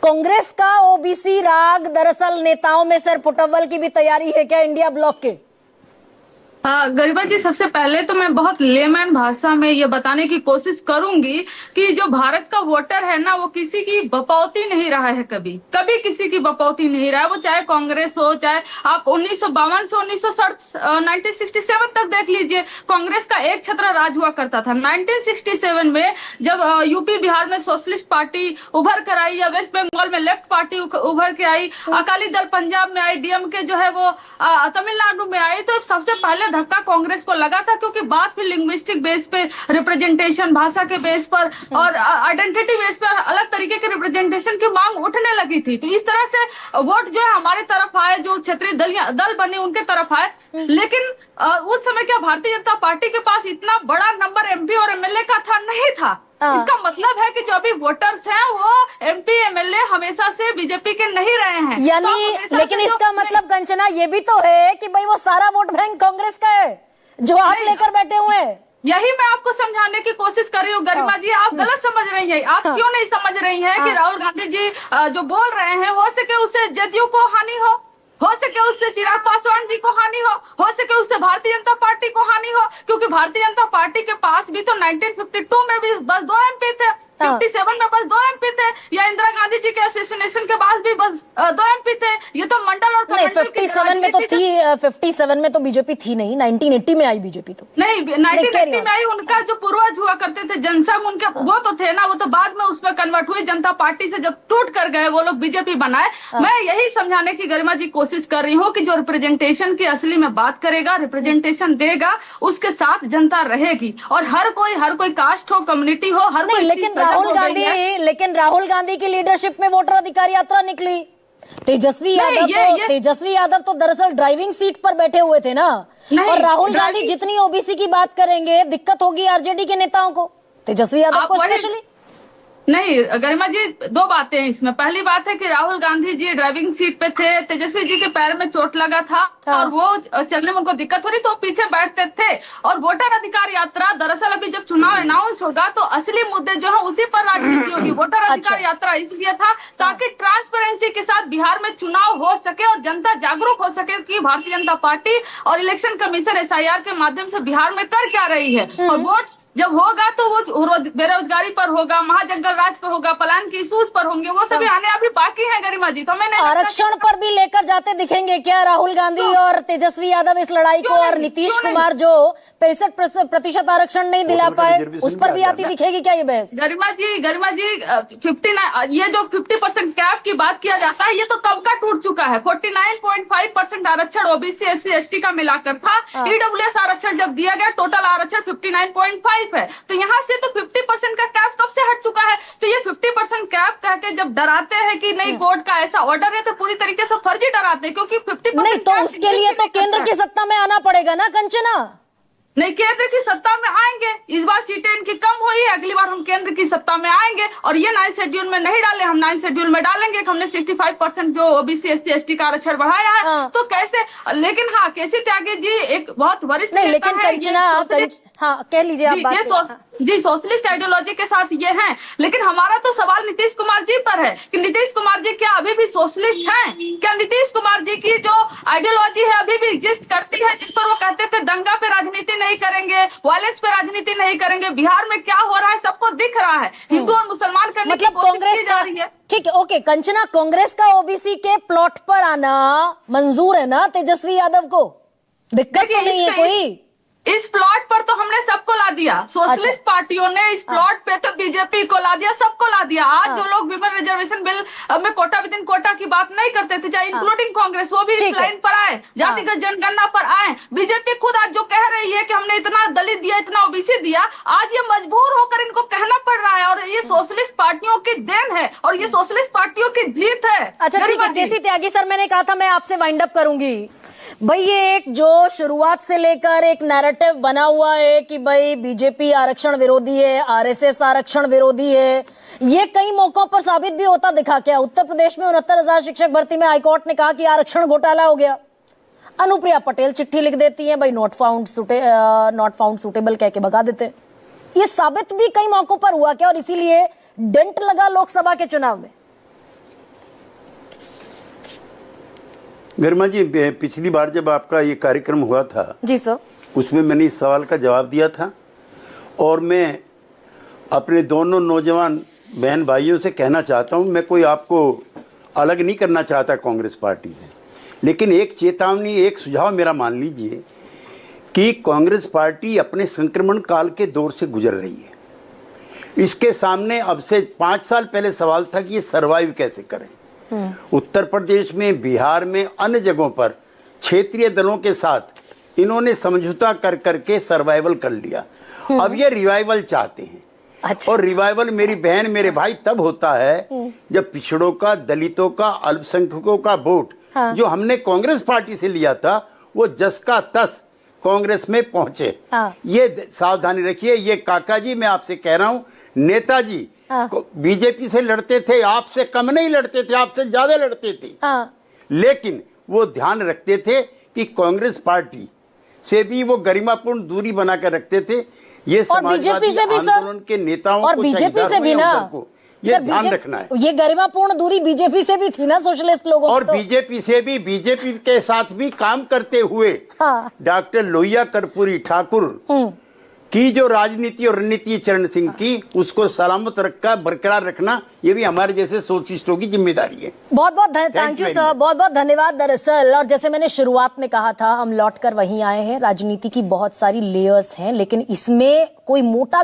कांग्रेस का ओबीसी राग दरअसल नेताओं में सर पुटव्वल की भी तैयारी है क्या इंडिया ब्लॉक के? गरिमा जी, सबसे पहले तो मैं बहुत लेमैन भाषा में ये बताने की कोशिश करूंगी कि जो भारत का वोटर है ना, वो किसी की बपौती नहीं रहा है, कभी कभी किसी की बपौती नहीं रहा है। वो चाहे कांग्रेस हो, चाहे आप 1952 से 1967 तक देख लीजिए, कांग्रेस का एक छत्र राज हुआ करता था। 1967 में जब यूपी बिहार में सोशलिस्ट पार्टी उभर कर आई, या वेस्ट बंगाल में लेफ्ट पार्टी उभर के आई, अकाली दल पंजाब में आई, डीएमके जो है वो तमिलनाडु में आई, तो सबसे पहले धक्का कांग्रेस को लगा था, क्योंकि बात फिर लिंग्विस्टिक बेस पे, रिप्रेजेंटेशन भाषा के बेस पर और आइडेंटिटी बेस पर अलग तरीके के रिप्रेजेंटेशन की मांग उठने लगी थी। तो इस तरह से वोट जो है हमारे तरफ आए, जो क्षेत्रीय दल बने उनके तरफ आए। लेकिन उस समय क्या भारतीय जनता पार्टी के पास इतना बड़ा नंबर एमपी और एमएलए का था? नहीं था। इसका मतलब है कि जो अभी वोटर्स हैं वो एमपी एमएलए हमेशा से बीजेपी के नहीं रहे हैं, यानी तो लेकिन इसका मतलब कंचना ये भी तो है कि भाई वो सारा वोट बैंक कांग्रेस का है जो आप लेकर बैठे हुए हैं। यही मैं आपको समझाने की कोशिश कर रही हूँ गरिमा जी, आप गलत समझ रही हैं। आप क्यों नहीं समझ रही हैं कि राहुल गांधी जी जो बोल रहे हैं, हो सके उससे जदयू को हानि हो सके उससे चिराग पासवान जी को हानि हो सके उससे भारतीय जनता पार्टी को हानि हो, क्योंकि भारतीय जनता पार्टी के पास भी तो 1952 में भी बस 2 एमपी थे, 57 में बस 2 एमपी थे, या इंदिरा गांधी जी के असोसिएशन के बाद भी बस 2 एमपी थे। ये तो मंडल और 57 में तो थी, 57 में तो बीजेपी थी नहीं, 1980 में आई बीजेपी। तो नहीं, 1980 में आई। उनका जो पूर्वज हुआ करते थे जनसंघ, उनके वो तो थे ना, वो तो बाद में उसमें कन्वर्ट हुए जनता पार्टी से, जब टूट कर गए वो लोग बीजेपी बनाए। मैं यही समझाने की गरिमा जी कोशिश कर रही हूँ कि जो रिप्रेजेंटेशन की असली में बात करेगा, रिप्रेजेंटेशन देगा, उसके साथ जनता रहेगी। और हर कोई कास्ट हो, कम्युनिटी हो, हर कोई। लेकिन राहुल गांधी की लीडरशिप में वोटर अधिकार यात्रा निकली। तेजस्वी यादव तो दरअसल ड्राइविंग सीट पर बैठे हुए थे ना। और राहुल गांधी जितनी ओबीसी की बात करेंगे, दिक्कत होगी आरजेडी के नेताओं को, तेजस्वी यादव को स्पेशली। नहीं गरिमा जी, 2 बातें हैं इसमें। पहली बात है कि राहुल गांधी जी ड्राइविंग सीट पे थे, तेजस्वी जी के पैर में चोट लगा था और वो चलने में उनको दिक्कत हो रही, तो वो पीछे बैठते थे। और वोटर अधिकार यात्रा दरअसल अभी जब चुनाव अनाउंस होगा तो असली मुद्दे जो है उसी पर राजनीति होगी। वोटर अधिकार यात्रा इसलिए था ताकि ट्रांसपेरेंसी के साथ बिहार में चुनाव हो सके और जनता जागरूक हो सके कि भारतीय जनता पार्टी और इलेक्शन कमीशन एसआईआर के माध्यम से बिहार में कर क्या रही है। और वोट जब होगा तो वो बेरोजगारी पर होगा, महाजंगल राज पर होगा, पलायन की इशूज पर होंगे, वो सभी आने अभी बाकी है गरिमा जी। तो मैंने आरक्षण पर भी लेकर जाते दिखेंगे क्या राहुल गांधी और तेजस्वी यादव इस लड़ाई को? और नीतीश कुमार जो 65% आरक्षण नहीं दिला पाए, उस पर भी आती दिखेगी क्या ये बहस? गरिमा जी 59, ये जो 50% कैप की बात किया जाता है, ये तो कब का टूट चुका है। 49.5% आरक्षण ओबीसी एससी एसटी का मिलाकर था। ईडब्ल्यूएस आरक्षण जब दिया गया, टोटल आरक्षण 59.5 है। तो यहाँ से तो 50% का कैप कब से हट चुका है। तो ये 50% कैप कह के जब डराते हैं कि नहीं कोर्ट का ऐसा ऑर्डर है, तो पूरी तरीके से फर्जी डराते हैं, क्योंकि 50% नहीं, तो उसके लिए तो केंद्र की सत्ता में आना पड़ेगा ना कंचना। नहीं, केंद्र की सत्ता में आएंगे। इस बार सीटें इनकी कम हुई है, अगली बार हम केंद्र की सत्ता में आएंगे। और ये 9 शेड्यूल में नहीं डाले, हम 9 शेड्यूल में डालेंगे। हमने 65% जो ओबीसी एससी एसटी का आरक्षण बढ़ाया है। तो कैसे, लेकिन हाँ, केसी त्यागी जी एक बहुत वरिष्ठ नेता है। लेकिन कंचना, हाँ कह लीजिए आप बात। जी, सोशलिस्ट आइडियोलॉजी के साथ ये हैं। लेकिन हमारा तो सवाल नीतीश कुमार जी पर है कि नीतीश कुमार जी क्या अभी भी सोशलिस्ट हैं? क्या नीतीश कुमार जी की जो आइडियोलॉजी है अभी भी एग्जिस्ट करती है, जिस पर वो कहते थे दंगा पे राजनीति नहीं करेंगे, वायलेंस पे राजनीति नहीं करेंगे? बिहार में क्या हो रहा है सबको दिख रहा है। हिंदू और मुसलमान करने की कोशिश की जा रही है। ठीक है, ओके कंचना, कांग्रेस का ओबीसी के प्लॉट पर आना मंजूर है ना तेजस्वी यादव को? दिक्कत तो नहीं है कोई? इस प्लॉट पर तो हमने सबको ला दिया। सोशलिस्ट पार्टियों ने इस प्लॉट पे तो बीजेपी को ला दिया, सबको ला दिया। आज जो लोग विमेन रिजर्वेशन बिल में कोटा विद इन कोटा की बात नहीं करते थे, चाहे इंक्लूडिंग कांग्रेस, वो भी इस लाइन पर आए, जातिगत जनगणना पर आए। बीजेपी खुद आज जो कह रही है कि हमने इतना दलित दिया, इतना ओबीसी दिया, आज ये मजबूर होकर इनको कहना पड़ रहा है। और ये सोशलिस्ट पार्टियों की देन है और ये सोशलिस्ट पार्टियों की जीत है। अच्छा ठीक है केसी त्यागी सर, मैंने कहा था मैं आपसे वाइंड अप करूंगी। भाई ये एक जो शुरुआत से लेकर एक नैरेटिव बना हुआ है कि भाई बीजेपी आरक्षण विरोधी है, आरएसएस आरक्षण विरोधी है, ये कई मौकों पर साबित भी होता दिखा क्या? उत्तर प्रदेश में 69,000 शिक्षक भर्ती में हाईकोर्ट ने कहा कि आरक्षण घोटाला हो गया। अनुप्रिया पटेल चिट्ठी लिख देती है, भाई नॉट फाउंड सुटेबल कह के भगा देते। ये साबित भी कई मौकों पर हुआ क्या और इसीलिए डेंट लगा लोकसभा के चुनाव में? गरिमा जी, पिछली बार जब आपका ये कार्यक्रम हुआ था जी सर, उसमें मैंने इस सवाल का जवाब दिया था और मैं अपने दोनों नौजवान बहन भाइयों से कहना चाहता हूं, मैं कोई आपको अलग नहीं करना चाहता कांग्रेस पार्टी से, लेकिन एक चेतावनी, एक सुझाव मेरा मान लीजिए कि कांग्रेस पार्टी अपने संक्रमण काल के दौर से गुजर रही है। इसके सामने अब से 5 साल पहले सवाल था कि ये सर्वाइव कैसे करें। उत्तर प्रदेश में, बिहार में, अन्य जगहों पर क्षेत्रीय दलों के साथ इन्होंने समझौता कर करके सर्वाइवल कर लिया। अब ये रिवाइवल चाहते हैं। अच्छा। और रिवाइवल मेरी बहन, मेरे भाई तब होता है जब पिछड़ों का, दलितों का, अल्पसंख्यकों का वोट जो हमने कांग्रेस पार्टी से लिया था वो जस का तस कांग्रेस में पहुंचे। ये सावधानी रखिए। ये काका जी, मैं आपसे कह रहा हूं, नेताजी बीजेपी से लड़ते थे, आपसे कम नहीं लड़ते थे, आपसे ज्यादा लड़ते थे, लेकिन वो ध्यान रखते थे कि कांग्रेस पार्टी से भी वो गरिमापूर्ण दूरी बनाकर रखते थे। ये बीजेपी से भी आंदोलन के नेताओं और को, बीजेपी से भी ना, ये ध्यान रखना है। ये गरिमापूर्ण दूरी बीजेपी से भी थी ना, सोशलिस्ट लोगों और की तो। बीजेपी से भी, बीजेपी के साथ भी काम करते हुए डॉक्टर लोहिया कर्पूरी ठाकुर की जो राजनीति और रणनीति चरण सिंह की, उसको सलामत रखकर बरकरार रखना, ये भी हमारे जैसे सोशलिस्टों की जिम्मेदारी है। बहुत बहुत थैंक यू सर, बहुत बहुत धन्यवाद। दरअसल, और जैसे मैंने शुरुआत में कहा था, हम लौट कर वहीं आए हैं। राजनीति की बहुत सारी लेयर्स हैं, लेकिन इसमें कोई मोटा